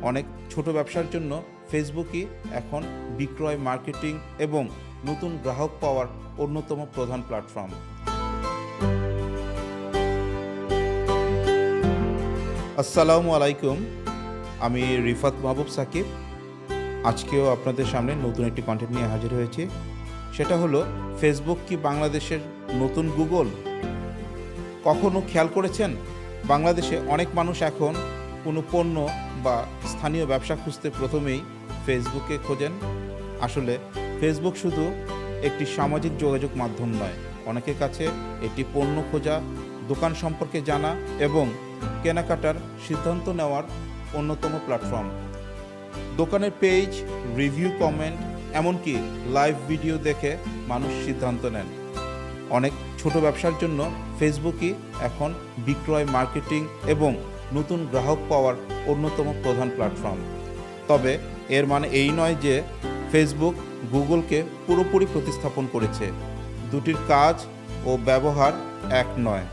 অনেক ছোট ব্যবসার জন্য ফেসবুকই এখন বিক্রয়, মার্কেটিং এবং নতুন গ্রাহক পাওয়ার অন্যতম প্রধান প্ল্যাটফর্ম। আসসালামু আলাইকুম, আমি রিফাত মাহবুব সাকিব। আজকেও আপনাদের সামনে নতুন একটি কন্টেন্ট নিয়ে হাজির হয়েছি। সেটা হলো, ফেসবুক কি বাংলাদেশের নতুন গুগল? কখনো খেয়াল করেছেন, বাংলাদেশে অনেক মানুষ এখন কোনো পণ্য বা স্থানীয় ব্যবসা খুঁজতে প্রথমেই ফেসবুকে খোঁজেন। আসলে ফেসবুক শুধু একটি সামাজিক যোগাযোগ মাধ্যম নয়, অনেকের কাছে এটি পণ্য খোঁজা, দোকান সম্পর্কে জানা এবং কেনাকাটার সিদ্ধান্ত নেওয়ার অন্যতম প্ল্যাটফর্ম। দোকানের পেজ, রিভিউ, কমেন্ট, এমনকি লাইভ ভিডিও দেখে মানুষ সিদ্ধান্ত নেন। অনেক ছোট ব্যবসার জন্য ফেসবুকই এখন বিক্রয়, মার্কেটিং এবং নতুন গ্রাহক পাওয়ার অন্যতম প্রধান প্ল্যাটফর্ম। তবে এর মানে এই নয় যে ফেসবুক গুগলকে পুরোপুরি প্রতিস্থাপন করেছে। দুটির কাজ ও ব্যবহার এক নয়।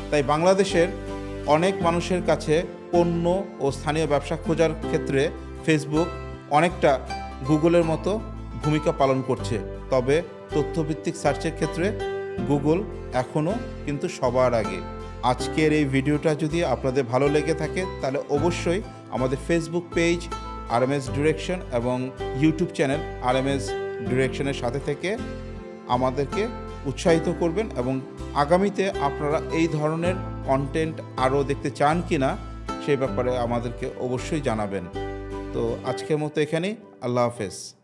তাই বাংলাদেশের অনেক মানুষের কাছে পণ্য ও স্থানীয় ব্যবসা খোঁজার ক্ষেত্রে ফেসবুক অনেকটা গুগলের মতো ভূমিকা পালন করছে। তবে তথ্যভিত্তিক সার্চের ক্ষেত্রে গুগল এখনও কিন্তু সবার আগে। আজকের এই ভিডিওটা যদি আপনাদের ভালো লেগে থাকে তাহলে অবশ্যই আমাদের ফেসবুক পেজ RMS ডিরেকশন এবং ইউটিউব চ্যানেল RMS ডিরেকশনের সাথে থেকে আমাদেরকে উৎসাহিত করবেন এবং আগামীতে আপনারা এই ধরনের কন্টেন্ট আরও দেখতে চান কি না সেই ব্যাপারে আমাদেরকে অবশ্যই জানাবেন। তো আজকের মতো এখানেই, আল্লাহ হাফেজ।